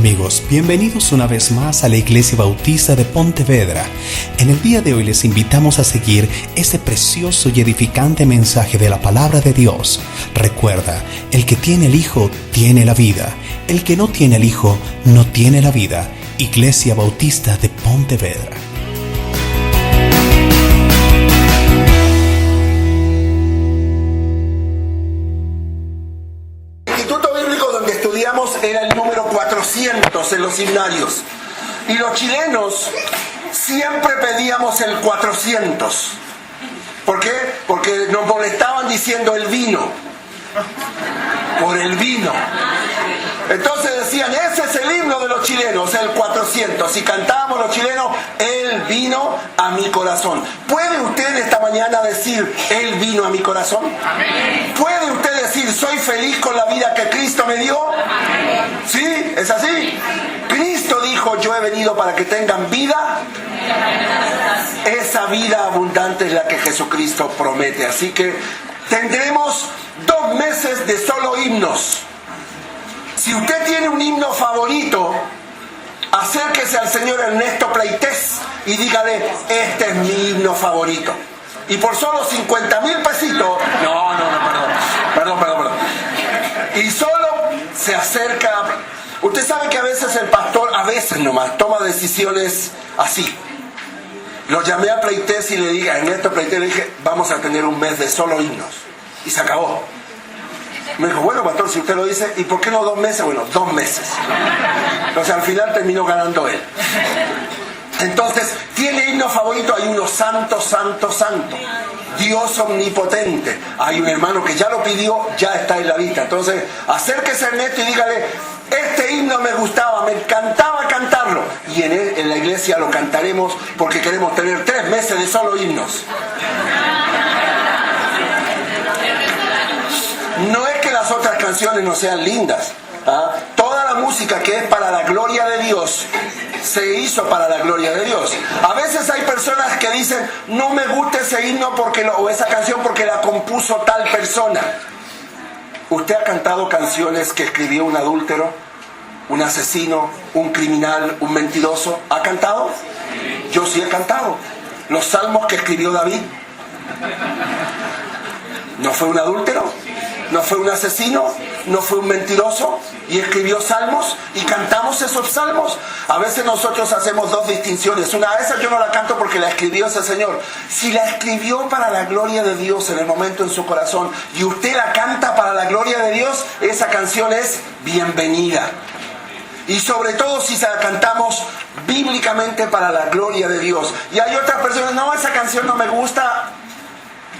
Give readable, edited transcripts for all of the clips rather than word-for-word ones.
Amigos, bienvenidos una vez más a la Iglesia Bautista de Pontevedra. En el día de hoy les invitamos a seguir este precioso y edificante mensaje de la Palabra de Dios. Recuerda, el que tiene el Hijo tiene la vida. El que no tiene el Hijo no tiene la vida. Iglesia Bautista de Pontevedra. Era el número 400 en los himnarios. Y los chilenos siempre pedíamos el 400. ¿Por qué? Porque nos molestaban diciendo el vino. Por el vino. Entonces decían, ese es el himno de los chilenos, el 400. Y cantábamos los chilenos, Él vino a mi corazón. ¿Puede usted esta mañana decir, Él vino a mi corazón? Amén. ¿Puede usted decir, soy feliz con la vida que Cristo me dio? Amén. ¿Sí? ¿Es así? Cristo dijo, yo he venido para que tengan vida. Esa vida abundante es la que Jesucristo promete. Así que tendremos 2 meses de solo himnos. Si usted tiene un himno favorito, acérquese al señor Ernesto Pleites y dígale, este es mi himno favorito. Y por solo 50,000 pesitos, perdón. Y solo se acerca. Usted sabe que a veces el pastor, toma decisiones así. Lo llamé a Pleites y le dije, a Ernesto Pleites le dije, vamos a tener un mes de solo himnos. Y se acabó. Me dijo, bueno, pastor, si usted lo dice, ¿y por qué no 2 meses? Bueno, 2 meses. Entonces al final terminó ganando él. Entonces, ¿tiene himno favorito? Hay uno, santo, santo, santo. Dios omnipotente. Hay un hermano que ya lo pidió, ya está en la lista. Entonces, acérquese a Ernesto y dígale, este himno me gustaba, me encantaba cantarlo. Y en la iglesia lo cantaremos porque queremos tener 3 meses de solo himnos. No es que las otras canciones no sean lindas. Toda la música que es para la gloria de Dios se hizo para la gloria de Dios. A veces hay personas que dicen, no me gusta ese himno o esa canción porque la compuso tal persona. ¿Usted ha cantado canciones que escribió un adúltero, un asesino, un criminal, un mentiroso? ¿Ha cantado? Yo sí he cantado. Los salmos que escribió David. ¿No fue un adúltero? ¿No fue un asesino? ¿No fue un mentiroso? Y escribió salmos y cantamos esos salmos. A veces nosotros hacemos 2 distinciones. Una, esa yo no la canto porque la escribió ese señor. Si la escribió para la gloria de Dios en el momento en su corazón y usted la canta para la gloria de Dios, esa canción es bienvenida. Y sobre todo si se la cantamos bíblicamente para la gloria de Dios. Y hay otras personas, no, esa canción no me gusta,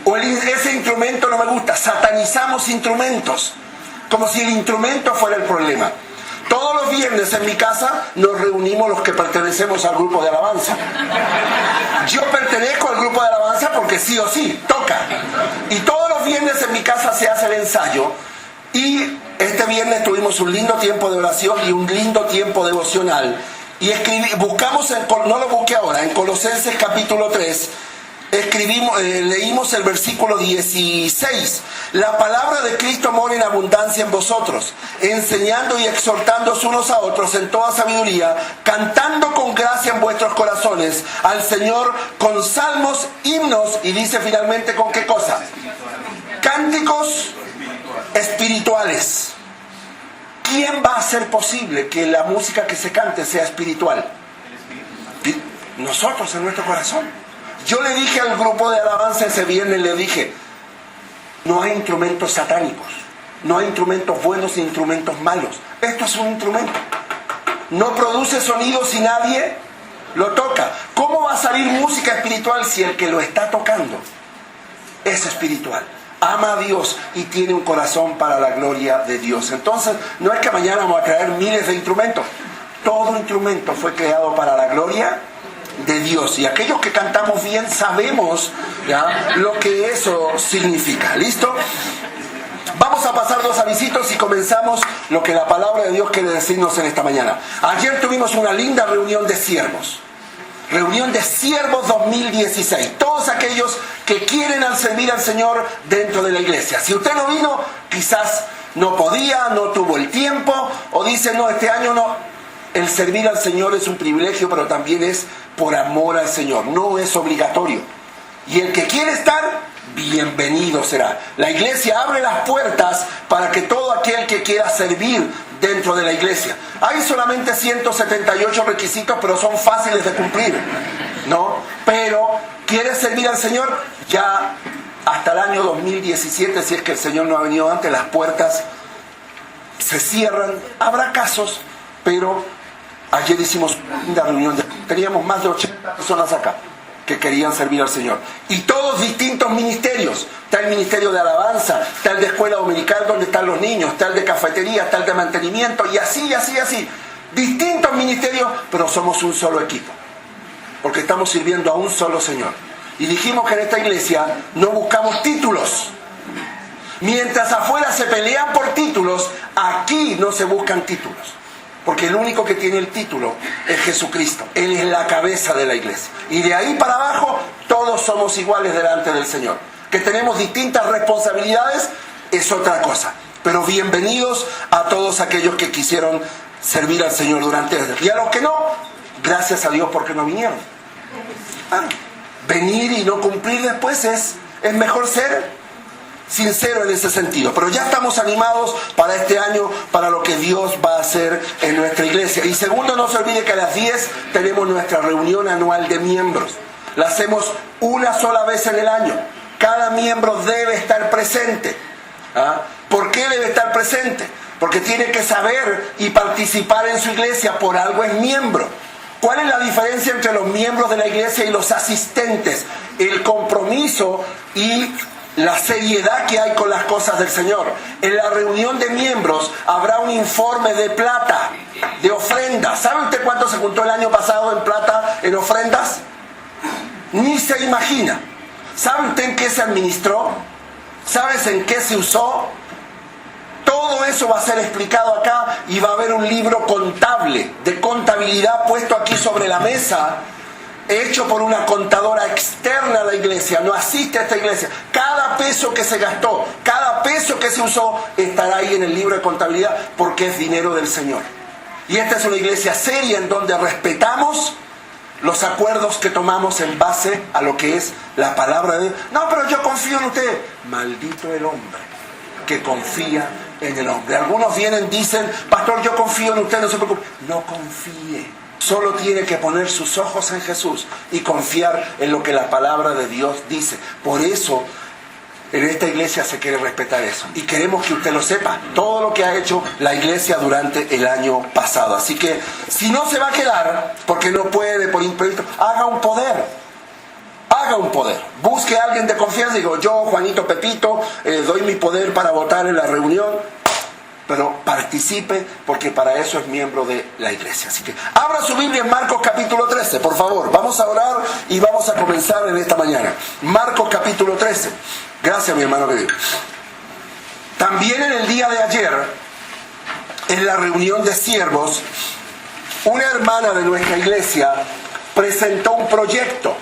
o ese instrumento no me gusta. Satanizamos instrumentos, como si el instrumento fuera el problema. Todos los viernes en mi casa nos reunimos los que pertenecemos al grupo de alabanza. Yo pertenezco al grupo de alabanza porque sí o sí, toca. Y todos los viernes en mi casa se hace el ensayo. Y este viernes tuvimos un lindo tiempo de oración y un lindo tiempo devocional. Y buscamos, no lo busqué ahora, en Colosenses capítulo 3, leímos el versículo 16. La palabra de Cristo mora en abundancia en vosotros, enseñando y exhortándoos unos a otros en toda sabiduría, cantando con gracia en vuestros corazones al Señor con salmos, himnos, y dice finalmente con qué cosa, cánticos espirituales. ¿Quién va a hacer posible que la música que se cante sea espiritual? Nosotros en nuestro corazón. Yo le dije al grupo de alabanza ese viernes, le dije, no hay instrumentos satánicos, no hay instrumentos buenos ni instrumentos malos. Esto es un instrumento. No produce sonido si nadie lo toca. ¿Cómo va a salir música espiritual si el que lo está tocando es espiritual? Ama a Dios y tiene un corazón para la gloria de Dios. Entonces, no es que mañana vamos a traer miles de instrumentos. Todo instrumento fue creado para la gloria de Dios. Y aquellos que cantamos bien sabemos lo que eso significa. ¿Listo? Vamos a pasar 2 avisitos y comenzamos lo que la palabra de Dios quiere decirnos en esta mañana. Ayer tuvimos una linda reunión de siervos. Reunión de siervos 2016. Todos aquellos que quieren servir al Señor dentro de la iglesia. Si usted no vino, quizás no podía, no tuvo el tiempo, o dice, no, este año no. El servir al Señor es un privilegio, pero también es por amor al Señor. No es obligatorio. Y el que quiere estar, bienvenido será. La iglesia abre las puertas para que todo aquel que quiera servir dentro de la iglesia. Hay solamente 178 requisitos, pero son fáciles de cumplir, ¿no? Pero quieres servir al Señor, ya hasta el año 2017, si es que el Señor no ha venido antes, las puertas se cierran. Habrá casos, pero ayer hicimos una reunión, teníamos más de 80 personas acá que querían servir al Señor. Y todos distintos ministerios. Está el ministerio de alabanza, está el de escuela dominical donde están los niños, está el de cafetería, está el de mantenimiento, y así. Distintos ministerios, pero somos un solo equipo. Porque estamos sirviendo a un solo Señor. Y dijimos que en esta iglesia no buscamos títulos. Mientras afuera se pelean por títulos, aquí no se buscan títulos. Porque el único que tiene el título es Jesucristo. Él es la cabeza de la iglesia. Y de ahí para abajo, todos somos iguales delante del Señor. Que tenemos distintas responsabilidades es otra cosa. Pero bienvenidos a todos aquellos que quisieron servir al Señor durante el día. Y a los que no, gracias a Dios porque no vinieron. Venir y no cumplir después es mejor ser sincero en ese sentido. Pero ya estamos animados para este año, para lo que Dios va a hacer en nuestra iglesia. Y segundo, no se olvide que a las 10 tenemos nuestra reunión anual de miembros. La hacemos una sola vez en el año. Cada miembro debe estar presente. ¿Por qué debe estar presente? Porque tiene que saber y participar en su iglesia, por algo es miembro. ¿Cuál es la diferencia entre los miembros de la iglesia y los asistentes? El compromiso y la seriedad que hay con las cosas del Señor. En la reunión de miembros habrá un informe de plata, de ofrendas. ¿Sabe usted cuánto se juntó el año pasado en plata, en ofrendas? Ni se imagina. ¿Sabe usted en qué se administró? ¿Sabes en qué se usó? Todo eso va a ser explicado acá y va a haber un libro contable, de contabilidad puesto aquí sobre la mesa, hecho por una contadora externa a la iglesia, no asiste a esta iglesia. Cada peso que se gastó, cada peso que se usó, estará ahí en el libro de contabilidad porque es dinero del Señor. Y esta es una iglesia seria en donde respetamos los acuerdos que tomamos en base a lo que es la palabra de Dios. No, pero yo confío en usted. Maldito el hombre que confía en el hombre. Algunos vienen, dicen, pastor, yo confío en usted, no se preocupe. No confíe. Solo tiene que poner sus ojos en Jesús y confiar en lo que la palabra de Dios dice. Por eso, en esta iglesia se quiere respetar eso. Y queremos que usted lo sepa, todo lo que ha hecho la iglesia durante el año pasado. Así que, si no se va a quedar, porque no puede por imprevisto, haga un poder. Haga un poder. Busque a alguien de confianza. Digo, yo, Juanito, Pepito, doy mi poder para votar en la reunión. Pero participe, porque para eso es miembro de la iglesia. Así que abra su Biblia en Marcos capítulo 13, por favor. Vamos a orar y vamos a comenzar en esta mañana. Marcos capítulo 13. Gracias, mi hermano querido. También en el día de ayer, en la reunión de siervos, una hermana de nuestra iglesia presentó un proyecto.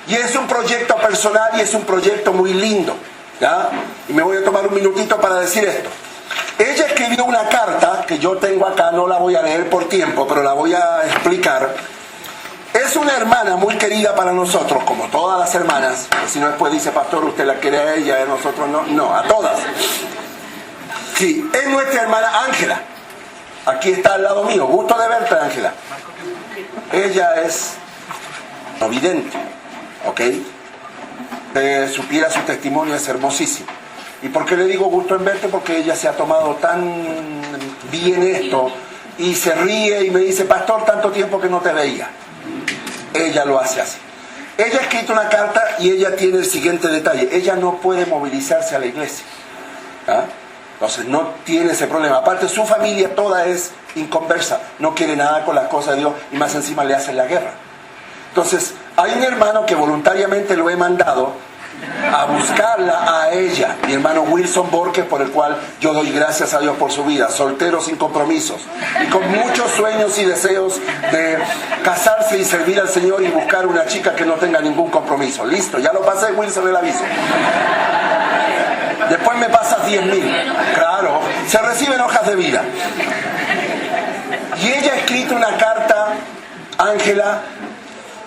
Y es un proyecto personal y es un proyecto muy lindo, ¿ya? Y me voy a tomar un minutito para decir esto. Ella escribió una carta que yo tengo acá, no la voy a leer por tiempo, pero la voy a explicar. Es una hermana muy querida para nosotros, como todas las hermanas. Si no, después dice, pastor, usted la quiere a ella, a nosotros no. No, a todas. Sí, es nuestra hermana Ángela. Aquí está al lado mío. Gusto de verte, Ángela. Ella es no vidente, ¿ok? Supiera su testimonio, es hermosísimo. ¿Y por qué le digo gusto en verte? Porque ella se ha tomado tan bien esto y se ríe y me dice, pastor, tanto tiempo que no te veía. Ella lo hace así. Ella ha escrito una carta y ella tiene el siguiente detalle. Ella no puede movilizarse a la iglesia. Entonces no tiene ese problema. Aparte, su familia toda es inconversa. No quiere nada con las cosas de Dios y más encima le hacen la guerra. Entonces, hay un hermano que voluntariamente lo he mandado a buscarla a ella, mi hermano Wilson Borges, por el cual yo doy gracias a Dios por su vida, soltero sin compromisos y con muchos sueños y deseos de casarse y servir al Señor y buscar una chica que no tenga ningún compromiso. Listo, ya lo pasé, Wilson, el aviso. Después me pasas 10,000. Claro, se reciben hojas de vida. Y ella ella ha escrito una carta, Ángela,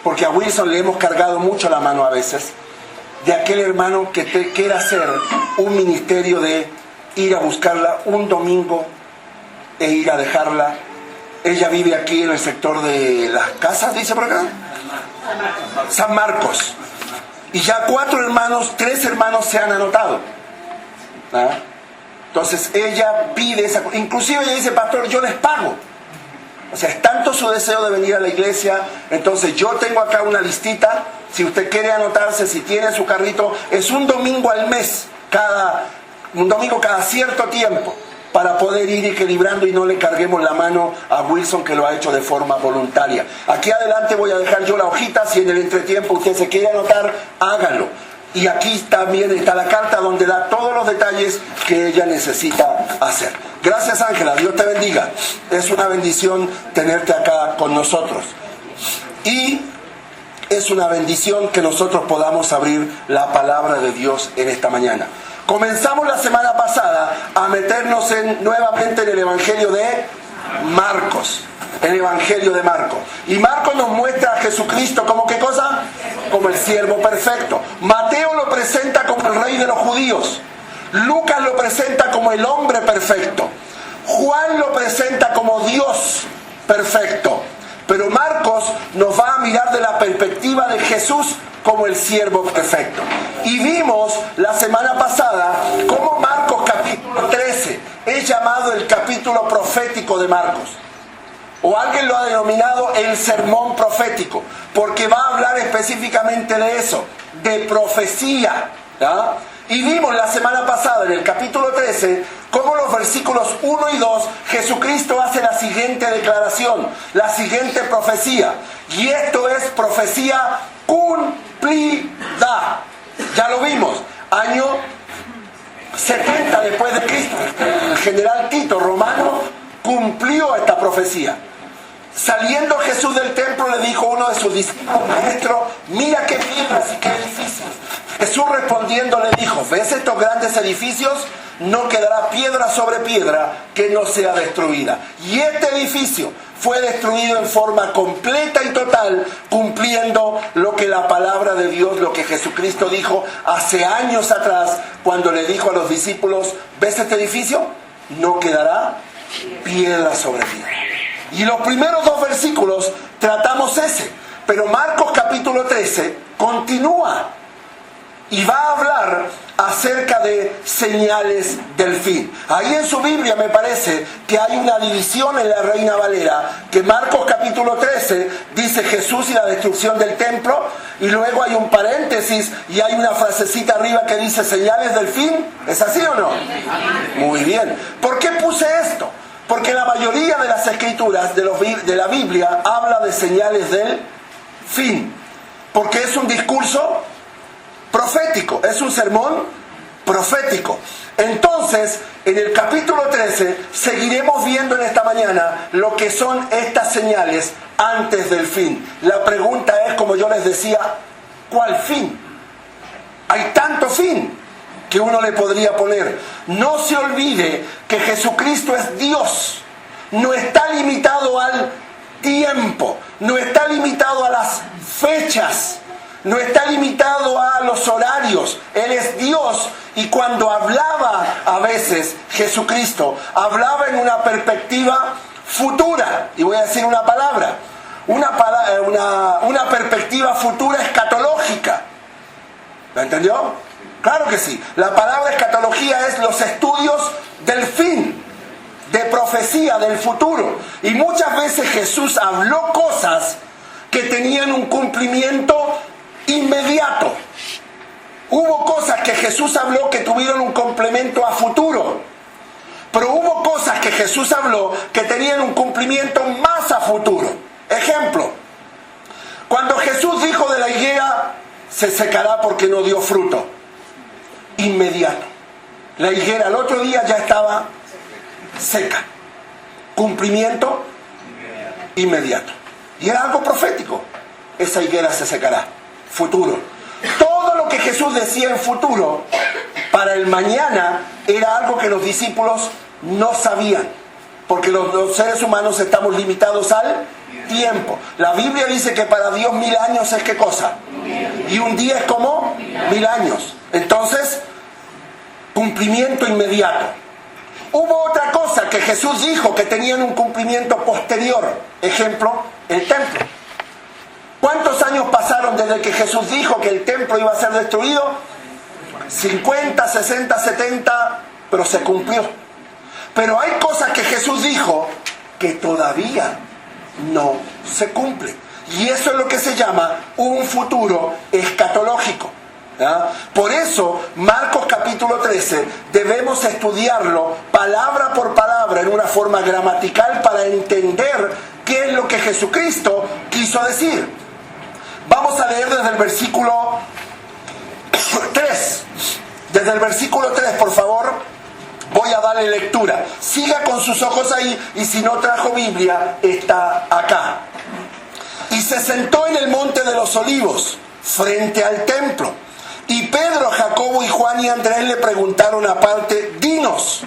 porque a Wilson le hemos cargado mucho la mano a veces, de aquel hermano que quiere hacer un ministerio de ir a buscarla un domingo e ir a dejarla. Ella vive aquí en el sector de las casas, dice por acá, San Marcos. Y ya 3 hermanos se han anotado. ¿Ah? Entonces ella pide esa, inclusive ella dice, pastor, yo les pago. O sea, es tanto su deseo de venir a la iglesia. Entonces yo tengo acá una listita. Si usted quiere anotarse, si tiene su carrito, es un domingo al mes, un domingo cada cierto tiempo, para poder ir equilibrando y no le carguemos la mano a Wilson, que lo ha hecho de forma voluntaria. Aquí adelante voy a dejar yo la hojita. Si en el entretiempo usted se quiere anotar, hágalo. Y aquí también está la carta donde da todos los detalles que ella necesita hacer. Gracias, Ángela, Dios te bendiga. Es una bendición tenerte acá con nosotros. Y es una bendición que nosotros podamos abrir la palabra de Dios en esta mañana. Comenzamos la semana pasada a meternos nuevamente en el Evangelio de Marcos. El Evangelio de Marcos. Y Marcos nos muestra a Jesucristo como ¿qué cosa? Como el siervo perfecto. Mateo lo presenta como el rey de los judíos. Lucas lo presenta como el hombre perfecto. Juan lo presenta como Dios perfecto. Pero Marcos nos va a mirar de la perspectiva de Jesús como el siervo perfecto. Y vimos la semana pasada cómo Marcos capítulo 13 es llamado el capítulo profético de Marcos. O alguien lo ha denominado el sermón profético, porque va a hablar específicamente de eso, de profecía. ¿Ya? Y vimos la semana pasada en el capítulo 13 cómo los versículos 1 y 2 Jesucristo hace la siguiente declaración, la siguiente profecía. Y esto es profecía cumplida. Ya lo vimos, año 70 después de Cristo. El general Tito romano cumplió esta profecía. Saliendo Jesús del templo, le dijo a uno de sus discípulos: maestro, mira qué piedras y qué edificios. Jesús respondiendo le dijo: ¿ves estos grandes edificios? No quedará piedra sobre piedra que no sea destruida. Y este edificio fue destruido en forma completa y total, cumpliendo lo que la palabra de Dios, lo que Jesucristo dijo hace años atrás, cuando le dijo a los discípulos: ¿ves este edificio? No quedará piedra sobre piedra. Y los primeros 2 versículos tratamos ese. Pero Marcos capítulo 13 continúa y va a hablar acerca de señales del fin. Ahí en su Biblia me parece que hay una división en la Reina Valera, que Marcos capítulo 13 dice Jesús y la destrucción del templo, y luego hay un paréntesis y hay una frasecita arriba que dice señales del fin. ¿Es así o no? Muy bien. ¿Por qué puse esto? Porque la mayoría de las escrituras de la Biblia habla de señales del fin. Porque es un discurso profético, es un sermón profético. Entonces, en el capítulo 13 seguiremos viendo en esta mañana lo que son estas señales antes del fin. La pregunta es, como yo les decía, ¿cuál fin? Hay tanto fin que uno le podría poner. No se olvide que Jesucristo es Dios. No está limitado al tiempo, no está limitado a las fechas, no está limitado a los horarios. Él es Dios, y cuando hablaba a veces Jesucristo, hablaba en una perspectiva futura. Y voy a decir una palabra, una perspectiva futura escatológica. ¿Lo entendió? Claro que sí. La palabra escatología es los estudios del fin, de profecía, del futuro. Y muchas veces Jesús habló cosas que tenían un cumplimiento inmediato. Hubo cosas que Jesús habló que tuvieron un complemento a futuro. Pero hubo cosas que Jesús habló que tenían un cumplimiento más a futuro. Ejemplo, cuando Jesús dijo de la higuera, se secará porque no dio fruto. Inmediato. La higuera al otro día ya estaba seca. Cumplimiento inmediato. Y era algo profético. Esa higuera se secará. Futuro. Todo lo que Jesús decía en futuro, para el mañana, era algo que los discípulos no sabían. porque los seres humanos estamos limitados al tiempo. La Biblia dice que para Dios 1000 años es ¿qué cosa? Y un día es como 1000 años. Entonces, cumplimiento inmediato. Hubo otra cosa que Jesús dijo que tenían un cumplimiento posterior. Ejemplo, el templo. ¿Cuántos años pasaron desde que Jesús dijo que el templo iba a ser destruido? 50, 60, 70, pero se cumplió. Pero hay cosas que Jesús dijo que todavía no se cumplen. Y eso es lo que se llama un futuro escatológico. ¿Ya? Por eso, Marcos capítulo 13, debemos estudiarlo palabra por palabra en una forma gramatical para entender qué es lo que Jesucristo quiso decir. Vamos a leer desde el versículo 3. Desde el versículo 3, por favor, voy a darle lectura. Siga con sus ojos ahí, y si no trajo Biblia, está acá. Y se sentó en el monte de los olivos, frente al templo. Y Pedro, Jacobo y Juan y Andrés le preguntaron aparte: dinos,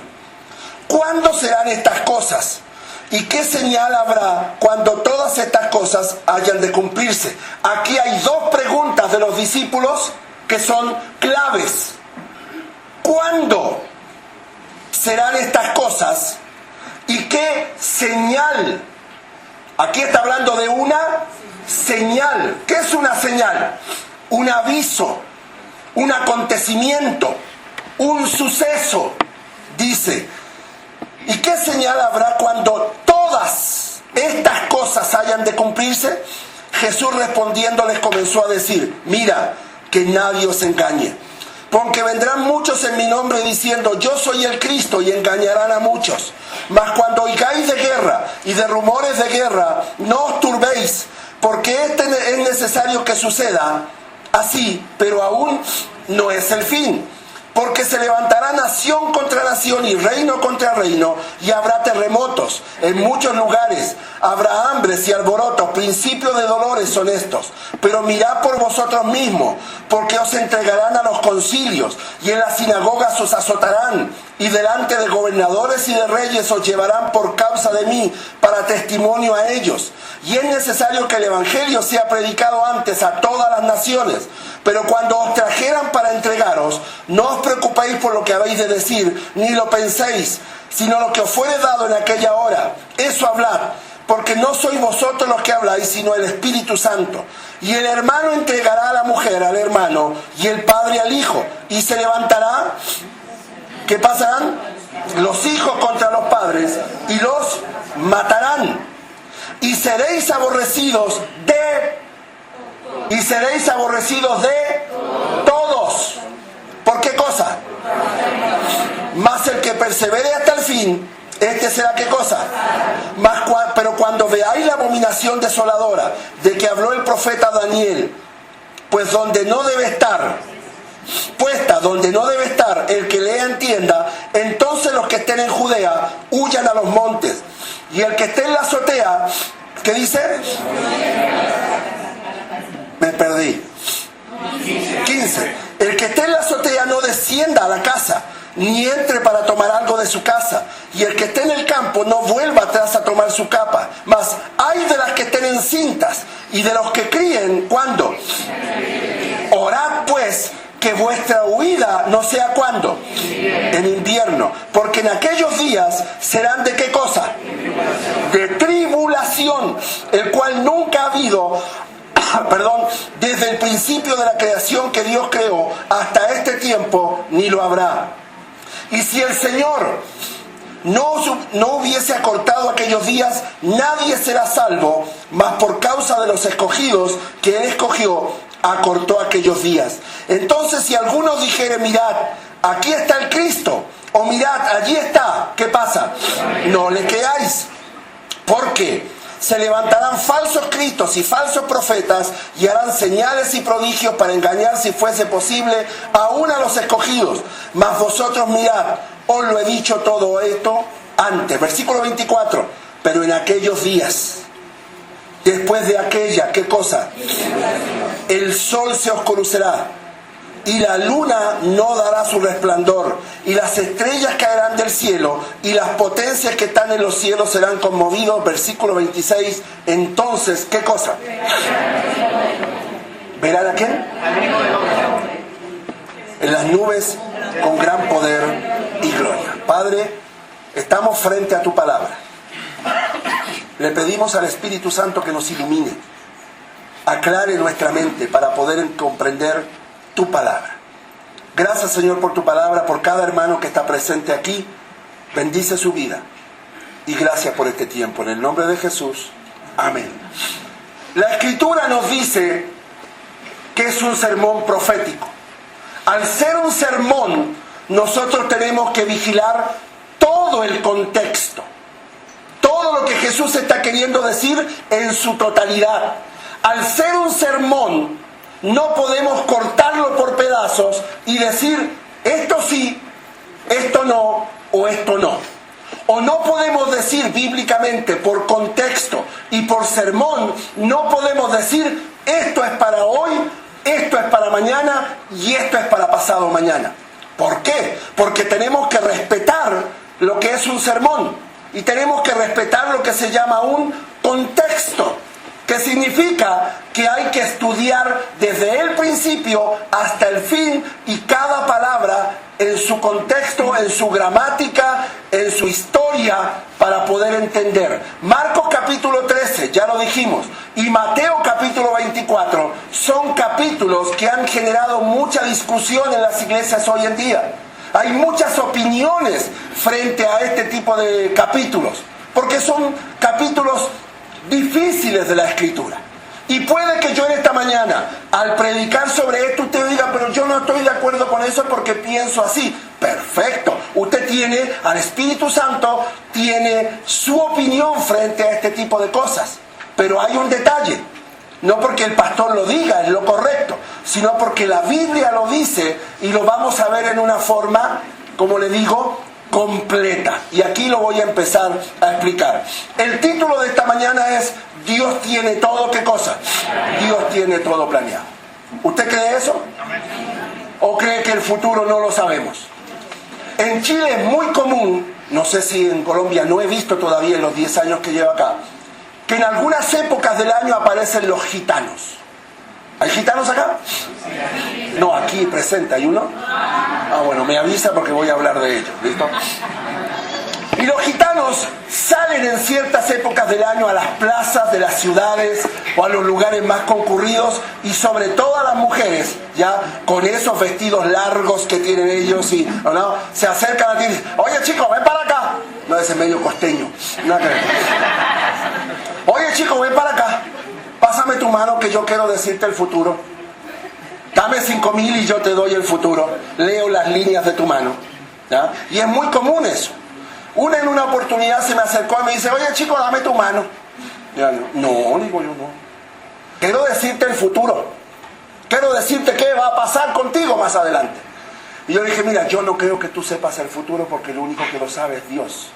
¿cuándo serán estas cosas? ¿Y qué señal habrá cuando todas estas cosas hayan de cumplirse? Aquí hay dos preguntas de los discípulos que son claves. ¿Cuándo serán estas cosas? ¿Y qué señal? Aquí está hablando de una señal. ¿Qué es una señal? Un aviso, un acontecimiento, un suceso, dice. ¿Y qué señal habrá cuando todas estas cosas hayan de cumplirse? Jesús respondiendo les comenzó a decir: mira, que nadie os engañe, porque vendrán muchos en mi nombre diciendo: yo soy el Cristo, y engañarán a muchos. Mas cuando oigáis de guerra y de rumores de guerra, no os turbéis, porque es necesario que suceda así, pero aún no es el fin. Porque se levantará nación contra nación y reino contra reino, y habrá terremotos en muchos lugares, habrá hambres y alborotos, principios de dolores son estos. Pero mirad por vosotros mismos, porque os entregarán a los concilios, y en las sinagogas os azotarán, y delante de gobernadores y de reyes os llevarán por causa de mí, para testimonio a ellos. Y es necesario que el evangelio sea predicado antes a todas las naciones. Pero cuando os trajeran para entregaros, no os preocupéis por lo que habéis de decir, ni lo penséis, sino lo que os fuere dado en aquella hora. Eso hablad, porque no sois vosotros los que habláis, sino el Espíritu Santo. Y el hermano entregará a la mujer al hermano, y el padre al hijo, y se levantará. ¿Qué pasarán? Los hijos contra los padres, y los matarán. Y seréis aborrecidos de todos. ¿Por qué cosa? Mas el que persevere hasta el fin, este será ¿qué cosa? Pero cuando veáis la abominación desoladora de que habló el profeta Daniel, pues donde no debe estar, el que lea entienda, entonces los que estén en Judea huyan a los montes, y el que esté en la azotea, ¿qué dice? Me perdí. 15. El que esté en la azotea no descienda a la casa, ni entre para tomar algo de su casa. Y el que esté en el campo no vuelva atrás a tomar su capa. Mas hay de las que estén encintas y de los que críen, ¿cuándo? Orad pues que vuestra huida no sea ¿cuándo? En invierno. Porque en aquellos días serán ¿de qué cosa? De tribulación, el cual nunca ha habido desde el principio de la creación que Dios creó hasta este tiempo, ni lo habrá. Y si el Señor no hubiese acortado aquellos días, nadie será salvo, mas por causa de los escogidos que Él escogió, acortó aquellos días. Entonces, si alguno dijere: mirad, aquí está el Cristo, o mirad, allí está, ¿qué pasa? No le creáis, porque se levantarán falsos cristos y falsos profetas, y harán señales y prodigios para engañar, si fuese posible, aún a los escogidos. Mas vosotros mirad, os lo he dicho todo esto antes. Versículo 24. Pero en aquellos días, después de aquella, ¿qué cosa? El sol se oscurecerá, y la luna no dará su resplandor, y las estrellas caerán del cielo, y las potencias que están en los cielos serán conmovidos. Versículo 26. Entonces, ¿qué cosa? ¿Verán a quién? En las nubes con gran poder y gloria. Padre, estamos frente a tu palabra. Le pedimos al Espíritu Santo que nos ilumine, aclare nuestra mente para poder comprender tu palabra. Gracias, Señor, por tu palabra, por cada hermano que está presente aquí. Bendice su vida. Y gracias por este tiempo. En el nombre de Jesús. Amén. La Escritura nos dice que es un sermón profético. Al ser un sermón, nosotros tenemos que vigilar todo el contexto. Todo lo que Jesús está queriendo decir en su totalidad. Al ser un sermón, no podemos cortarlo por pedazos y decir, esto sí, esto no, o esto no. O no podemos decir bíblicamente, por contexto y por sermón, no podemos decir, esto es para hoy, esto es para mañana y esto es para pasado mañana. ¿Por qué? Porque tenemos que respetar lo que es un sermón y tenemos que respetar lo que se llama un contexto, que significa que hay que estudiar desde el principio hasta el fin y cada palabra en su contexto, en su gramática, en su historia, para poder entender. Marcos capítulo 13, ya lo dijimos, y Mateo capítulo 24 son capítulos que han generado mucha discusión en las iglesias hoy en día. Hay muchas opiniones frente a este tipo de capítulos, porque son capítulos difíciles de la Escritura. Y puede que yo en esta mañana, al predicar sobre esto, usted diga, pero yo no estoy de acuerdo con eso porque pienso así. Perfecto. Usted tiene al Espíritu Santo, tiene su opinión frente a este tipo de cosas. Pero hay un detalle. No porque el pastor lo diga, es lo correcto, sino porque la Biblia lo dice y lo vamos a ver en una forma, como le digo, completa. Y aquí lo voy a empezar a explicar. El título de esta mañana es Dios tiene todo, ¿qué cosa? Dios tiene todo planeado. ¿Usted cree eso? ¿O cree que el futuro no lo sabemos? En Chile es muy común, no sé si en Colombia, no he visto todavía en los 10 años que llevo acá, que en algunas épocas del año aparecen los gitanos. ¿Hay gitanos acá? No, aquí presente, ¿hay uno? Ah, bueno, me avisa porque voy a hablar de ellos, ¿listo? Y los gitanos salen en ciertas épocas del año a las plazas de las ciudades o a los lugares más concurridos, y sobre todo a las mujeres, ya con esos vestidos largos que tienen ellos, y ¿no? Se acercan a ti y dicen, oye chico, ven para acá. No, ese medio costeño. No, oye chico, ven para acá. Pásame tu mano que yo quiero decirte el futuro. Dame 5,000 y yo te doy el futuro. Leo las líneas de tu mano. ¿Ya? Y es muy común eso. Una en una oportunidad se me acercó y me dice, oye chico, dame tu mano. Ya, no, digo yo, no. Quiero decirte el futuro. Quiero decirte qué va a pasar contigo más adelante. Y yo dije, mira, yo no creo que tú sepas el futuro porque lo único que lo sabe es Dios.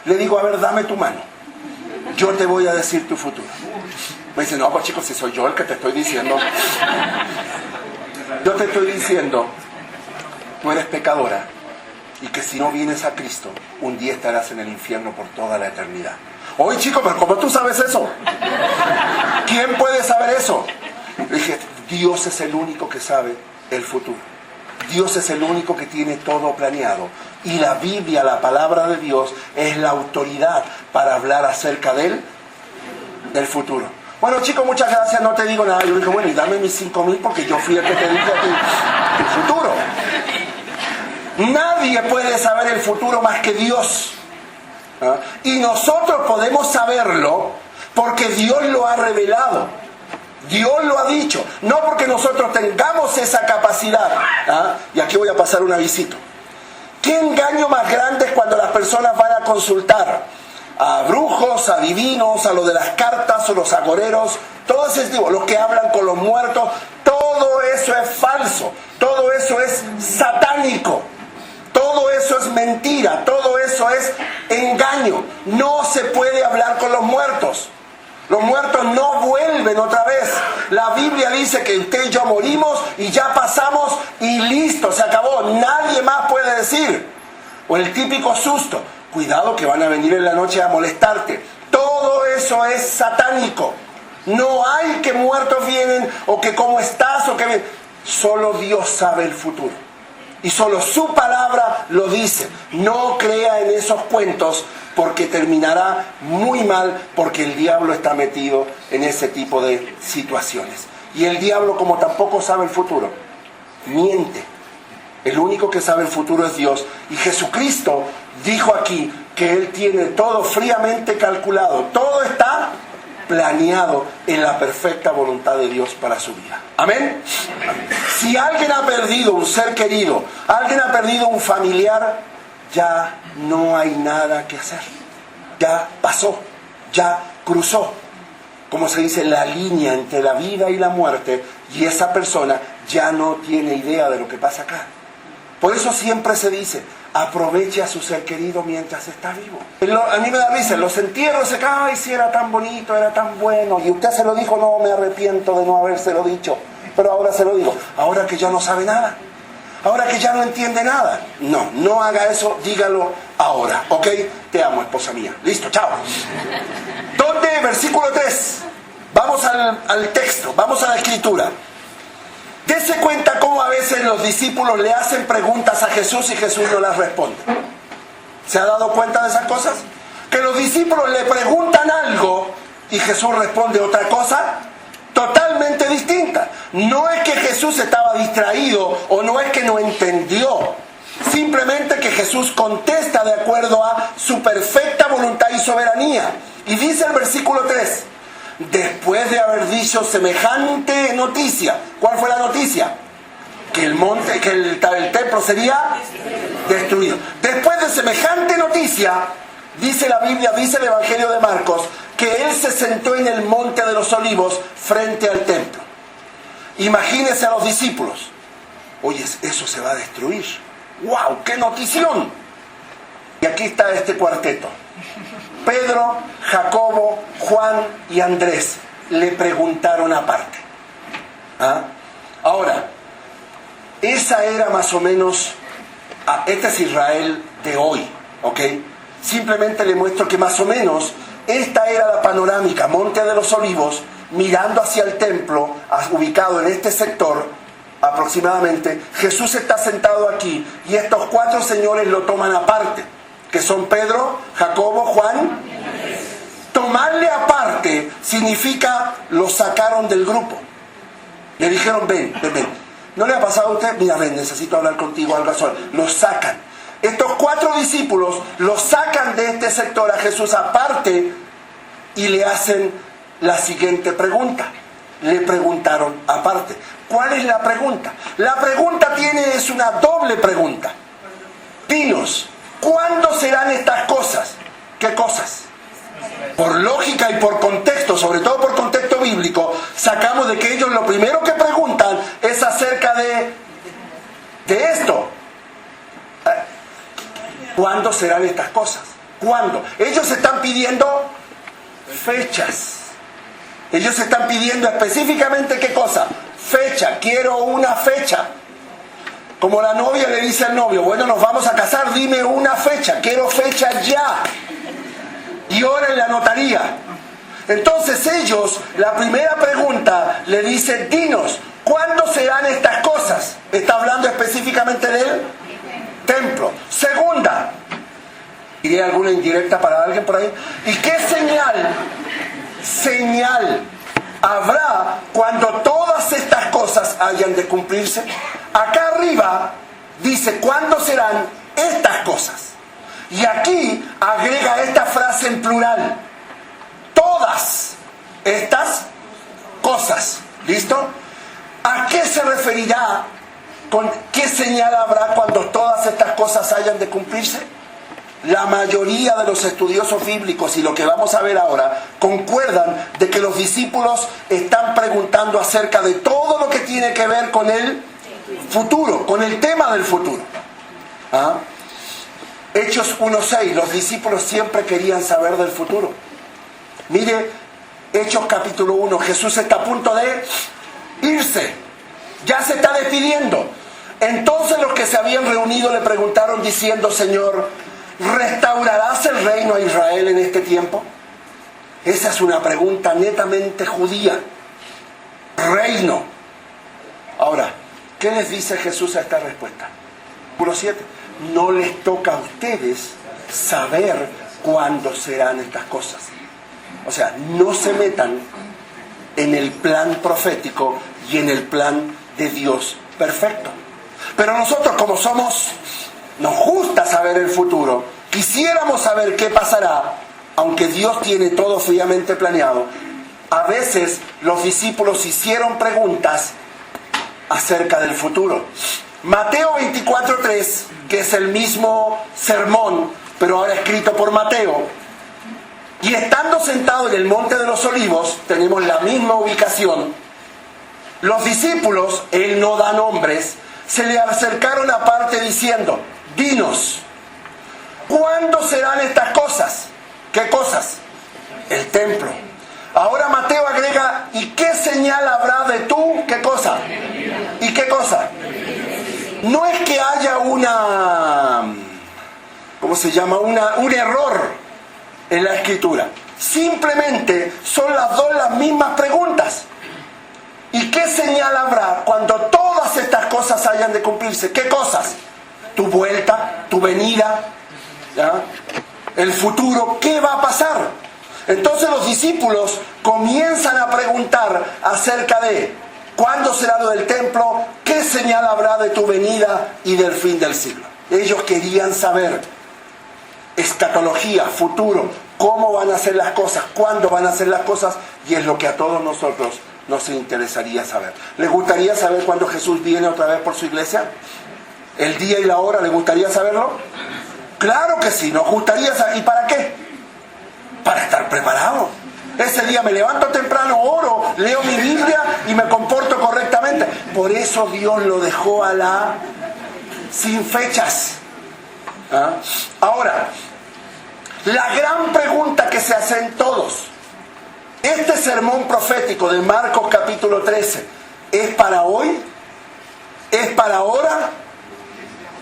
Le digo, a ver, dame tu mano. Yo te voy a decir tu futuro. Me dice, no, pues chicos, si soy yo el que te estoy diciendo. Yo te estoy diciendo, tú eres pecadora y que si no vienes a Cristo, un día estarás en el infierno por toda la eternidad. Oye, chico, pero ¿cómo tú sabes eso? ¿Quién puede saber eso? Le dije, Dios es el único que sabe el futuro. Dios es el único que tiene todo planeado. Y la Biblia, la palabra de Dios, es la autoridad para hablar acerca del futuro. Bueno, chicos, muchas gracias, no te digo nada. Yo dije, bueno, y dame mis 5,000 porque yo fui el que te dije a ti el futuro. Nadie puede saber el futuro más que Dios. ¿Ah? Y nosotros podemos saberlo porque Dios lo ha revelado. Dios lo ha dicho. No porque nosotros tengamos esa capacidad. ¿Ah? Y aquí voy a pasar un avisito. ¿Qué engaño más grande es cuando las personas van a consultar a brujos, a adivinos, a lo de las cartas o los agoreros, todo ese tipo, los que hablan con los muertos? Todo eso es falso, todo eso es satánico, todo eso es mentira, todo eso es engaño. No se puede hablar con los muertos. Los muertos no vuelven otra vez. La Biblia dice que usted y yo morimos y ya pasamos y listo, se acabó. Nadie más puede decir. O el típico susto. Cuidado que van a venir en la noche a molestarte. Todo eso es satánico. No hay que muertos vienen o que cómo estás o que... Solo Dios sabe el futuro. Y solo su palabra lo dice. No crea en esos cuentos porque terminará muy mal porque el diablo está metido en ese tipo de situaciones. Y el diablo, como tampoco sabe el futuro, miente. El único que sabe el futuro es Dios. Y Jesucristo dijo aquí que Él tiene todo fríamente calculado. Todo está planeado en la perfecta voluntad de Dios para su vida. ¿Amén? Si alguien ha perdido un ser querido, alguien ha perdido un familiar, ya no hay nada que hacer. Ya pasó, ya cruzó, como se dice, la línea entre la vida y la muerte, y esa persona ya no tiene idea de lo que pasa acá. Por eso siempre se dice, aproveche a su ser querido mientras está vivo. A mí me da risa, los entierros, ay, si era tan bonito, era tan bueno, y usted se lo dijo, no, me arrepiento de no habérselo dicho, pero ahora se lo digo, ahora que ya no sabe nada, ahora que ya no entiende nada. No, no haga eso, dígalo ahora, ¿ok? Te amo, esposa mía. Listo, chao. ¿Dónde? Versículo 3. Vamos al texto, vamos a la escritura. Dese cuenta cómo a veces los discípulos le hacen preguntas a Jesús y Jesús no las responde. ¿Se ha dado cuenta de esas cosas? Que los discípulos le preguntan algo y Jesús responde otra cosa totalmente distinta. No es que Jesús estaba distraído o no es que no entendió. Simplemente que Jesús contesta de acuerdo a su perfecta voluntad y soberanía. Y dice el versículo 3, después de haber dicho semejante noticia, ¿cuál fue la noticia? Que el templo sería destruido. Después de semejante noticia, dice la Biblia, dice el Evangelio de Marcos, que Él se sentó en el monte de los olivos frente al templo. Imagínense a los discípulos. Oye, eso se va a destruir. ¡Wow! ¡Qué notición! Y aquí está este cuarteto. Pedro, Jacobo, Juan y Andrés le preguntaron aparte. ¿Ah? Ahora, esa era más o menos... este es Israel de hoy, ¿ok? Simplemente le muestro que más o menos esta era la panorámica, Monte de los Olivos, mirando hacia el templo, ubicado en este sector aproximadamente. Jesús está sentado aquí y estos 4 señores lo toman aparte, que son Pedro, Jacobo, Juan. Tomarle aparte significa lo sacaron del grupo. Le dijeron, ven. ¿No le ha pasado a usted? Mira, ven, necesito hablar contigo, algo así. Los sacan. Estos 4 discípulos los sacan de este sector a Jesús aparte y le hacen la siguiente pregunta. Le preguntaron aparte. ¿Cuál es la pregunta? La pregunta es una doble pregunta. Dinos, ¿cuándo serán estas cosas? ¿Qué cosas? Por lógica y por contexto, sobre todo por contexto bíblico, sacamos de que ellos lo primero que preguntan es acerca de esto. ¿Cuándo serán estas cosas? ¿Cuándo? Ellos están pidiendo fechas. Ellos están pidiendo específicamente ¿qué cosa? Fecha. Quiero una fecha. Como la novia le dice al novio, bueno, nos vamos a casar, dime una fecha. Quiero fecha ya. Y ahora en la notaría. Entonces ellos, la primera pregunta, le dicen, dinos, ¿cuándo serán estas cosas? Está hablando específicamente del templo. Segunda, ¿iré alguna indirecta para alguien por ahí? ¿Y qué señal habrá cuando todas estas cosas hayan de cumplirse? Acá arriba dice, ¿cuándo serán estas cosas? Y aquí agrega esta frase en plural. Todas estas cosas. ¿Listo? ¿A qué se referirá? ¿Con qué señal habrá cuando todas estas cosas hayan de cumplirse? La mayoría de los estudiosos bíblicos, y lo que vamos a ver ahora, concuerdan de que los discípulos están preguntando acerca de todo lo que tiene que ver con el futuro, con el tema del futuro. ¿Ah? Hechos 1:6, los discípulos siempre querían saber del futuro. Mire, Hechos capítulo 1. Jesús está a punto de irse. Ya se está despidiendo. Entonces los que se habían reunido le preguntaron diciendo: Señor, ¿restaurarás el reino a Israel en este tiempo? Esa es una pregunta netamente judía. Reino. Ahora, ¿qué les dice Jesús a esta respuesta? Versículo 7. No les toca a ustedes saber cuándo serán estas cosas. O sea, no se metan en el plan profético y en el plan de Dios perfecto. Pero nosotros, como nos gusta saber el futuro, quisiéramos saber qué pasará, aunque Dios tiene todo fríamente planeado. A veces los discípulos hicieron preguntas acerca del futuro. Mateo 24:3, que es el mismo sermón, pero ahora escrito por Mateo. Y estando sentado en el Monte de los Olivos, tenemos la misma ubicación. Los discípulos, él no da nombres, se le acercaron aparte diciendo: dinos, ¿cuándo serán estas cosas? ¿Qué cosas? El templo. Ahora Mateo agrega: ¿y qué señal habrá de tú? ¿Qué cosa? ¿Y qué cosa? No es que haya un error en la escritura. Simplemente son las mismas preguntas. ¿Y qué señal habrá cuando todas estas cosas hayan de cumplirse? ¿Qué cosas? Tu vuelta, tu venida, ¿ya? El futuro, ¿qué va a pasar? Entonces los discípulos comienzan a preguntar acerca de cuándo será lo del templo, qué señal habrá de tu venida y del fin del siglo. Ellos querían saber escatología, futuro, cómo van a ser las cosas, cuándo van a ser las cosas, y es lo que a todos nosotros nos interesaría saber. ¿Les gustaría saber cuándo Jesús viene otra vez por su iglesia? ¿El día y la hora? ¿Les gustaría saberlo? Claro que sí, nos gustaría saber. ¿Y para qué? Para estar preparados. Ese día me levanto temprano, oro, leo mi Biblia y me comporto correctamente. Por eso Dios lo dejó sin fechas. ¿Ah? Ahora, la gran pregunta que se hacen todos: ¿este sermón profético de Marcos capítulo 13 es para hoy? ¿Es para ahora?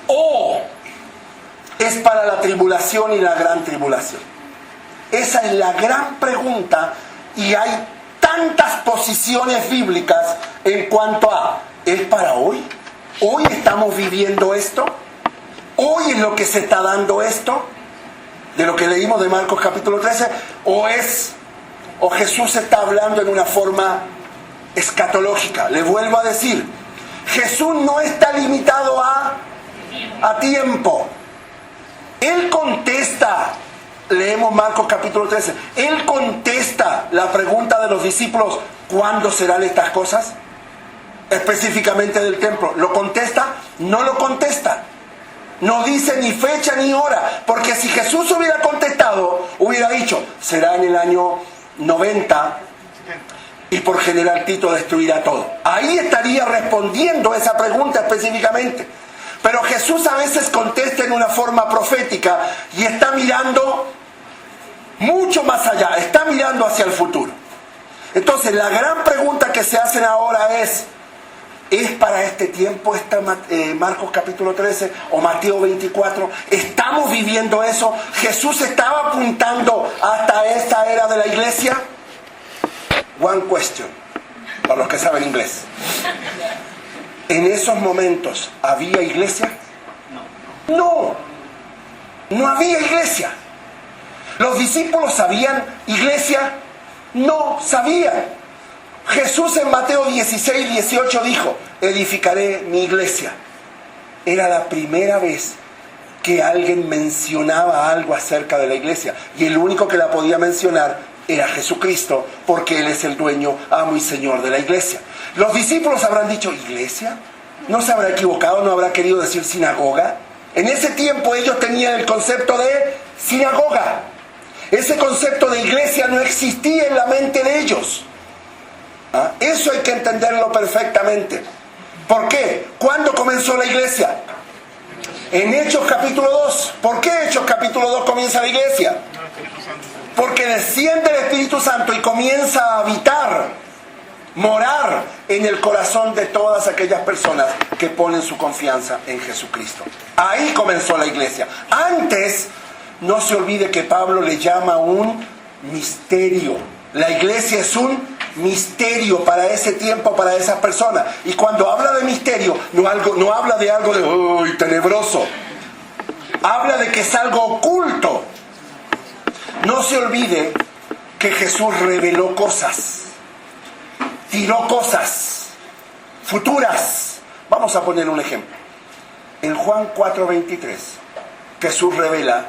¿O es para la tribulación y la gran tribulación? Esa es la gran pregunta, y hay tantas posiciones bíblicas en cuanto a: ¿es para hoy? ¿Hoy estamos viviendo esto? ¿Hoy es lo que se está dando esto? De lo que leímos de Marcos capítulo 13, o Jesús está hablando en una forma escatológica. Le vuelvo a decir, Jesús no está limitado a tiempo. Él contesta, leemos Marcos capítulo 13, Él contesta la pregunta de los discípulos: ¿cuándo serán estas cosas? Específicamente del templo. ¿Lo contesta? No lo contesta. No dice ni fecha ni hora, porque si Jesús hubiera contestado, hubiera dicho: será en el año 90 y por general Tito destruirá todo. Ahí estaría respondiendo esa pregunta específicamente. Pero Jesús a veces contesta en una forma profética y está mirando mucho más allá, está mirando hacia el futuro. Entonces la gran pregunta que se hacen ahora es para este tiempo Marcos capítulo 13 o Mateo 24? ¿Estamos viviendo eso? ¿Jesús estaba apuntando hasta esta era de la iglesia? One question, para los que saben inglés. ¿En esos momentos había iglesia? No, no había iglesia. ¿Los discípulos sabían iglesia? No sabían. Jesús en Mateo 16, 18 dijo: edificaré mi iglesia. Era la primera vez que alguien mencionaba algo acerca de la iglesia, y el único que la podía mencionar era Jesucristo, porque Él es el dueño, amo y Señor de la iglesia. Los discípulos habrán dicho: ¿iglesia? ¿No se habrá equivocado? ¿No habrá querido decir sinagoga? En ese tiempo ellos tenían el concepto de sinagoga. Ese concepto de iglesia no existía en la mente de ellos. Eso hay que entenderlo perfectamente. ¿Por qué? ¿Cuándo comenzó la iglesia? En Hechos capítulo 2. ¿Por qué Hechos capítulo 2 comienza la iglesia? Porque desciende el Espíritu Santo y comienza a habitar, morar en el corazón de todas aquellas personas que ponen su confianza en Jesucristo. Ahí comenzó la iglesia. Antes, no se olvide que Pablo le llama un misterio. La iglesia es un misterio para ese tiempo, para esas personas. Y cuando habla de misterio, no habla de algo de tenebroso. Habla de que es algo oculto. No se olvide que Jesús reveló cosas, tiró cosas futuras. Vamos a poner un ejemplo. En Juan 4:23, Jesús revela: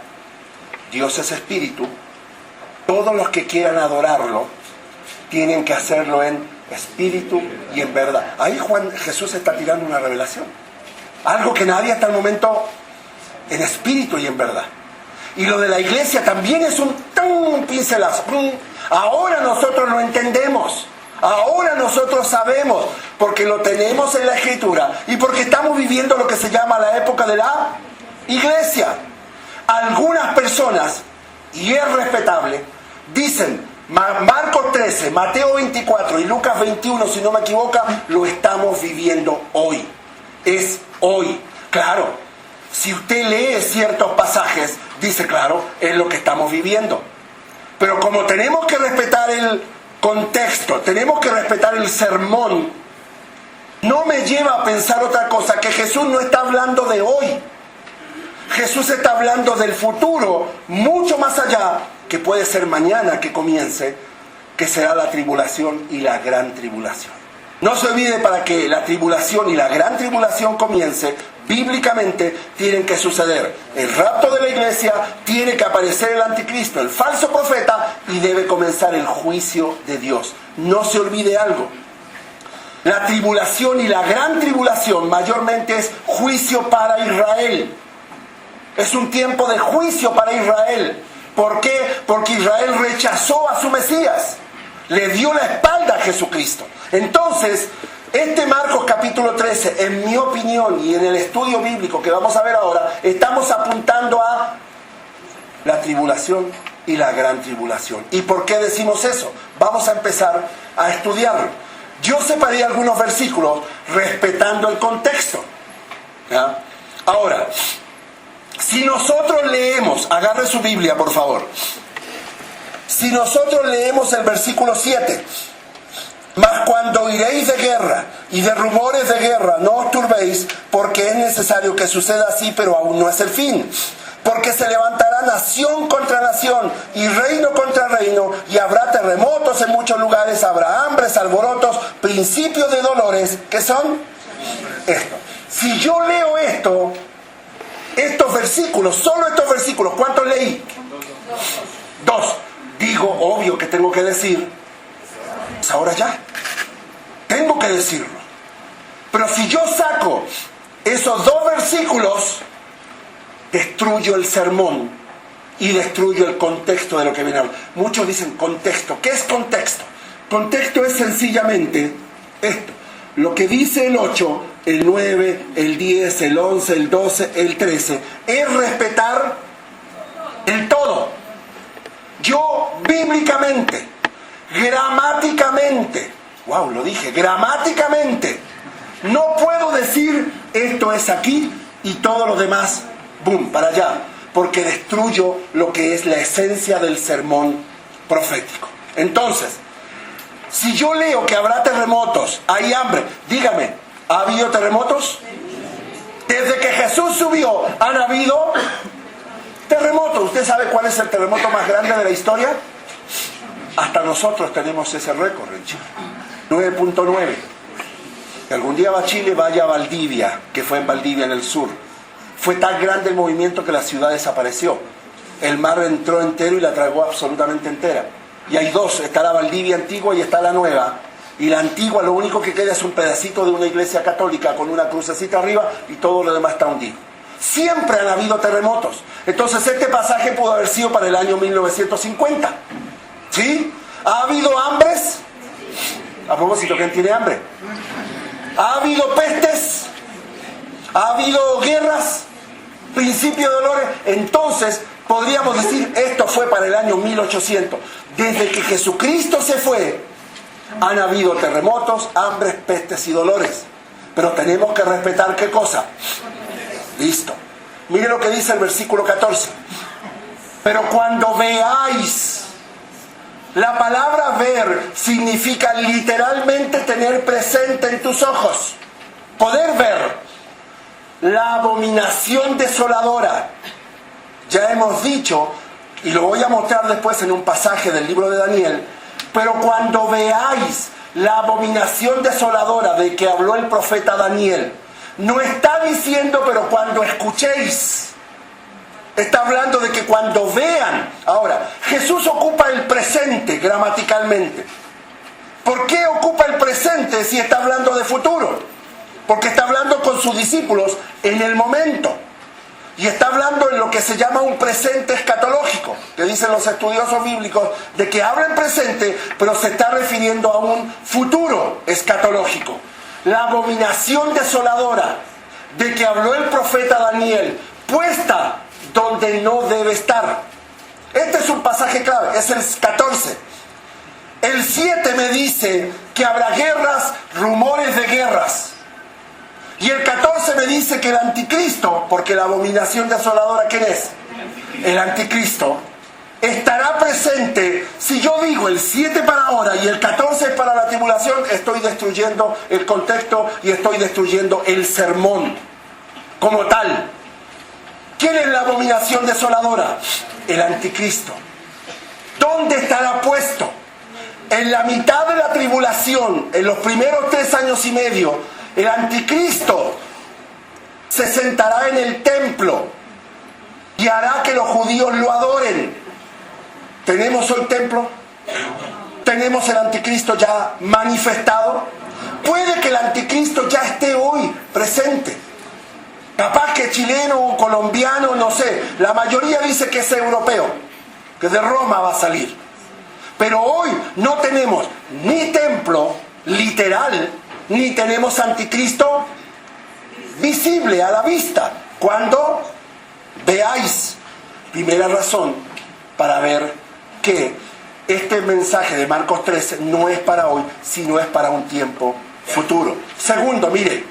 Dios es espíritu. Todos los que quieran adorarlo tienen que hacerlo en espíritu y en verdad. Ahí Jesús está tirando una revelación. Algo que nadie hasta el momento, en espíritu y en verdad. Y lo de la iglesia también es un pincelazo. Ahora nosotros lo entendemos. Ahora nosotros sabemos, porque lo tenemos en la Escritura y porque estamos viviendo lo que se llama la época de la iglesia. Algunas personas, y es respetable, dicen: Marcos 13, Mateo 24 y Lucas 21, si no me equivoco, lo estamos viviendo hoy. Es hoy. Claro, si usted lee ciertos pasajes, dice: claro, es lo que estamos viviendo. Pero como tenemos que respetar el contexto, tenemos que respetar el sermón, no me lleva a pensar otra cosa, que Jesús no está hablando de hoy. Jesús está hablando del futuro, mucho más allá, que puede ser mañana que comience, que será la tribulación y la gran tribulación. No se olvide, para que la tribulación y la gran tribulación comience, bíblicamente tienen que suceder el rapto de la iglesia, tiene que aparecer el anticristo, el falso profeta, y debe comenzar el juicio de Dios. No se olvide algo: la tribulación y la gran tribulación mayormente es juicio para Israel. Es un tiempo de juicio para Israel. ¿Por qué? Porque Israel rechazó a su Mesías, le dio la espalda a Jesucristo. Entonces, este Marcos capítulo 13, en mi opinión y en el estudio bíblico que vamos a ver ahora, estamos apuntando a la tribulación y la gran tribulación. ¿Y por qué decimos eso? Vamos a empezar a estudiarlo. Yo separé algunos versículos respetando el contexto. ¿Ya? Ahora, si nosotros leemos, agarre su Biblia por favor, si nosotros leemos el versículo 7: mas cuando oiréis de guerra y de rumores de guerra, no os turbéis, porque es necesario que suceda así, pero aún no es el fin. Porque se levantará nación contra nación y reino contra reino, y habrá terremotos en muchos lugares, habrá hambres, alborotos, principios de dolores. ¿Qué son? Esto. Si yo leo estos versículos, solo estos versículos, ¿cuántos leí? 2. Digo, obvio que tengo que decir, pues ahora ya, tengo que decirlo. Pero si yo saco esos 2 versículos, destruyo el sermón y destruyo el contexto de lo que viene a hablar. Muchos dicen contexto. ¿Qué es contexto? Contexto es sencillamente esto: lo que dice el 8, el 9, el 10, el 11, el 12, el 13, es respetar el todo. Yo bíblicamente, gramáticamente, gramáticamente, no puedo decir esto es aquí y todo lo demás, boom, para allá, porque destruyo lo que es la esencia del sermón profético. Entonces, si yo leo que habrá terremotos, hay hambre, dígame, ¿ha habido terremotos? Desde que Jesús subió, ¿han habido terremotos? ¿Usted sabe cuál es el terremoto más grande de la historia? Hasta nosotros tenemos ese récord en Chile. 9.9. Si algún día va a Chile, vaya a Valdivia, que fue en Valdivia, en el sur. Fue tan grande el movimiento que la ciudad desapareció. El mar entró entero y la tragó absolutamente entera. Y hay 2, está la Valdivia antigua y está la nueva. Y la antigua, lo único que queda es un pedacito de una iglesia católica con una crucecita arriba, y todo lo demás está hundido. Siempre han habido terremotos. Entonces este pasaje pudo haber sido para el año 1950. ¿Sí? ¿Ha habido hambres? A propósito, ¿quién tiene hambre? ¿Ha habido pestes? ¿Ha habido guerras? Principio de dolores. Entonces podríamos decir, esto fue para el año 1800. Desde que Jesucristo se fue, han habido terremotos, hambres, pestes y dolores. Pero tenemos que respetar ¿qué cosa? Listo. Mire lo que dice el versículo 14. Pero cuando veáis, la palabra ver significa literalmente tener presente en tus ojos, poder ver la abominación desoladora. Ya hemos dicho, y lo voy a mostrar después en un pasaje del libro de Daniel, pero cuando veáis la abominación desoladora de que habló el profeta Daniel, no está diciendo pero cuando escuchéis, está hablando de que cuando vean. Ahora, Jesús ocupa el presente gramaticalmente. ¿Por qué ocupa el presente si está hablando de futuro? Porque está hablando con sus discípulos en el momento. Y está hablando en lo que se llama un presente escatológico, que dicen los estudiosos bíblicos, de que habla en presente, pero se está refiriendo a un futuro escatológico. La abominación desoladora de que habló el profeta Daniel, puesta donde no debe estar. Este es un pasaje clave, es el 14. El 7 me dice que habrá guerras, rumores de guerras. Y el 14 me dice que el anticristo, porque la abominación desoladora, ¿quién es? El anticristo, estará presente. Si yo digo el 7 para ahora y el 14 para la tribulación, estoy destruyendo el contexto y estoy destruyendo el sermón como tal. ¿Quién es la abominación desoladora? El anticristo. ¿Dónde estará puesto? En la mitad de la tribulación, en los primeros 3 años y medio, el anticristo se sentará en el templo y hará que los judíos lo adoren. ¿Tenemos hoy templo? ¿Tenemos el anticristo ya manifestado? Puede que el anticristo ya esté hoy presente. Capaz que chileno o colombiano, no sé. La mayoría dice que es europeo, que de Roma va a salir. Pero hoy no tenemos ni templo literal, ni tenemos anticristo visible a la vista. Cuando veáis, primera razón para ver que este mensaje de Marcos 13 no es para hoy, sino es para un tiempo futuro. Segundo, mire,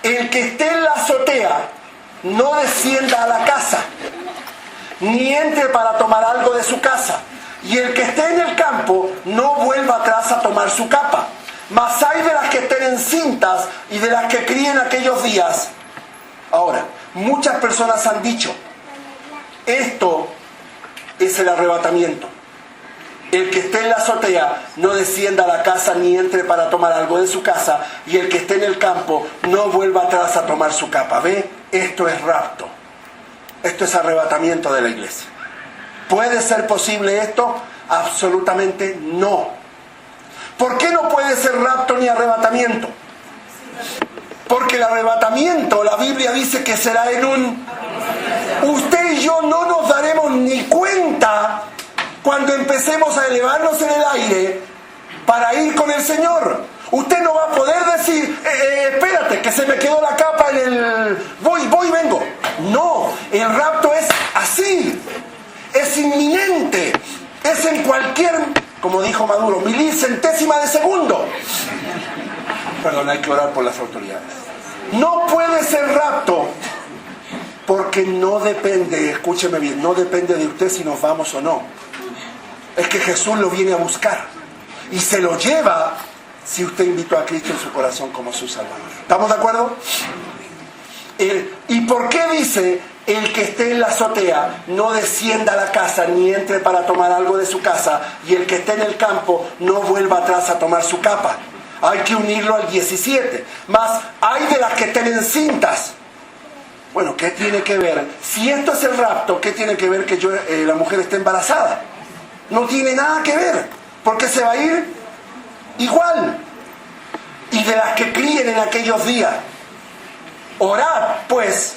el que esté en la azotea no descienda a la casa, ni entre para tomar algo de su casa, y el que esté en el campo no vuelva atrás a tomar su capa. Mas hay de las que estén encintas y de las que críen aquellos días. Ahora, muchas personas han dicho, esto es el arrebatamiento. El que esté en la azotea no descienda a la casa ni entre para tomar algo de su casa, y el que esté en el campo no vuelva atrás a tomar su capa. ¿Ve? Esto es rapto. Esto es arrebatamiento de la iglesia. ¿Puede ser posible esto? Absolutamente no. ¿Por qué no puede ser rapto ni arrebatamiento? Porque el arrebatamiento, la Biblia dice que será en un... Usted y yo no nos daremos ni cuenta cuando empecemos a elevarnos en el aire para ir con el Señor. Usted no va a poder decir, espérate, que se me quedó la capa en el... Voy, vengo. No, el rapto es así. Es inminente. Es en cualquier... Como dijo Maduro, milicentésima de segundo. Perdón, hay que orar por las autoridades. No puede ser rapto porque no depende, escúcheme bien, no depende de usted si nos vamos o no. Es que Jesús lo viene a buscar y se lo lleva si usted invitó a Cristo en su corazón como su Salvador. ¿Estamos de acuerdo? ¿Y por qué dice el que esté en la azotea no descienda a la casa ni entre para tomar algo de su casa, y el que esté en el campo no vuelva atrás a tomar su capa? Hay que unirlo al 17. Más hay de las que estén encintas. Bueno, ¿qué tiene que ver? Si esto es el rapto, ¿qué tiene que ver que la mujer esté embarazada? No tiene nada que ver, porque se va a ir igual. Y de las que críen en aquellos días. Orad, pues,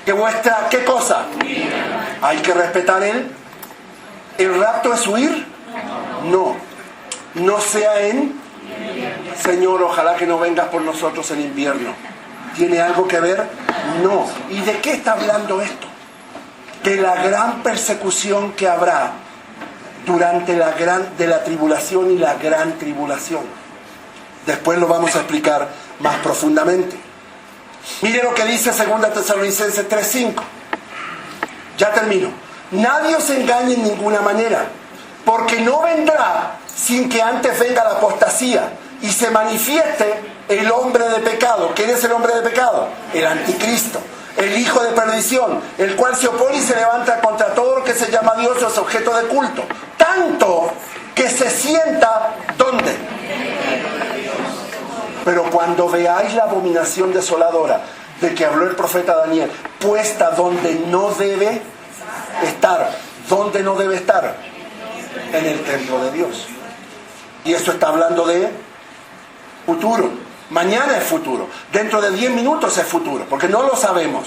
que vuestra, ¿qué cosa? Hay que respetar ¿El rapto es huir? No. No sea Señor, ojalá que no vengas por nosotros en invierno. ¿Tiene algo que ver? No. ¿Y de qué está hablando esto? De la gran persecución que habrá durante la tribulación y la gran tribulación. Después lo vamos a explicar más profundamente. Mire lo que dice 2 Tesalonicenses 3:5. Ya termino. Nadie os engañe en ninguna manera, porque no vendrá sin que antes venga la apostasía y se manifieste el hombre de pecado. ¿Quién es el hombre de pecado? El anticristo, el hijo de perdición, el cual se opone y se levanta contra todo lo que se llama Dios o es objeto de culto, tanto que se sienta ¿dónde? Pero cuando veáis la abominación desoladora de que habló el profeta Daniel, puesta donde no debe estar. ¿Dónde no debe estar? En el templo de Dios. Y esto está hablando de futuro. Mañana es futuro. Dentro de 10 minutos es futuro, porque no lo sabemos.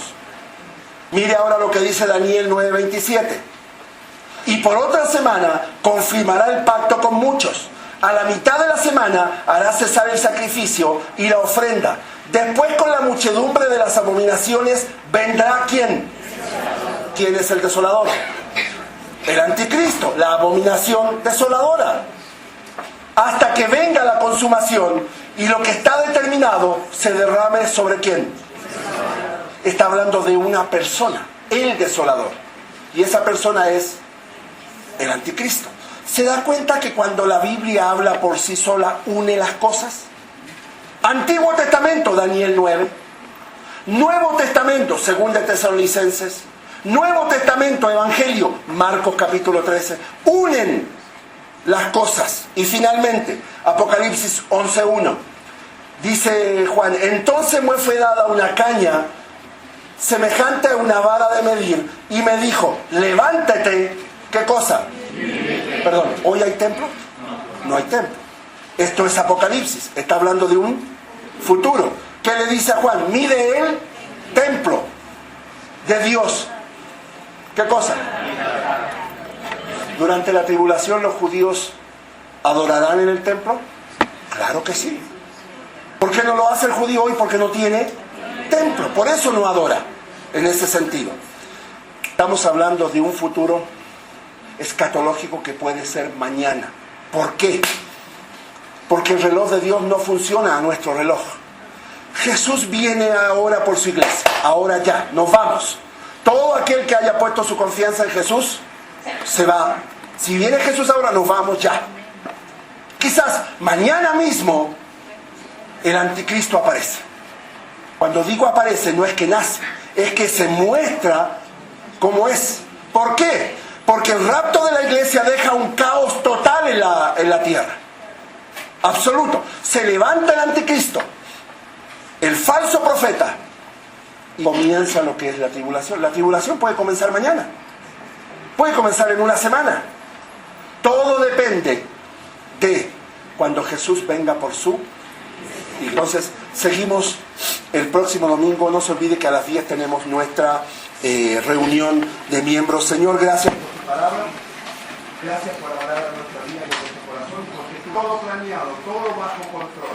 Mire ahora lo que dice Daniel 9:27. Y por otra semana confirmará el pacto con muchos. A la mitad de la semana hará cesar el sacrificio y la ofrenda. Después, con la muchedumbre de las abominaciones, vendrá ¿quién? ¿Quién es el desolador? El anticristo, la abominación desoladora. Hasta que venga la consumación y lo que está determinado se derrame sobre ¿quién? Está hablando de una persona, el desolador. Y esa persona es el anticristo. ¿Se da cuenta que cuando la Biblia habla por sí sola, une las cosas? Antiguo Testamento, Daniel 9. Nuevo Testamento, 2 Tesalonicenses. Nuevo Testamento, Evangelio, Marcos capítulo 13. Unen las cosas. Y finalmente, Apocalipsis 11:1. Dice Juan, entonces me fue dada una caña semejante a una vara de medir y me dijo, levántate. ¿Qué cosa? Perdón, ¿hoy hay templo? No hay templo. Esto es Apocalipsis, está hablando de un futuro. ¿Qué le dice a Juan? Mide el templo de Dios. ¿Qué cosa? Durante la tribulación los judíos adorarán en el templo. Claro que sí. ¿Por qué no lo hace el judío hoy? Porque no tiene templo. Por eso no adora en ese sentido. Estamos hablando de un futuro escatológico que puede ser mañana. ¿Por qué? Porque el reloj de Dios no funciona a nuestro reloj. Jesús viene ahora por su iglesia. Ahora ya, nos vamos. Todo aquel que haya puesto su confianza en Jesús se va. Si viene Jesús ahora, nos vamos ya. Quizás mañana mismo el anticristo aparece. Cuando digo aparece, no es que nace, es que se muestra como es. ¿Por qué? Porque el rapto de la iglesia deja un caos total en la tierra. Absoluto. Se levanta el anticristo, el falso profeta, y comienza lo que es la tribulación. La tribulación puede comenzar mañana, puede comenzar en una semana. Todo depende de cuando Jesús venga por su. Entonces, seguimos el próximo domingo. No se olvide que a las 10 tenemos nuestra reunión de miembros. Señor, gracias por tu palabra. Gracias por hablar a nuestra vida y a nuestro corazón, porque todo planeado, todo bajo control.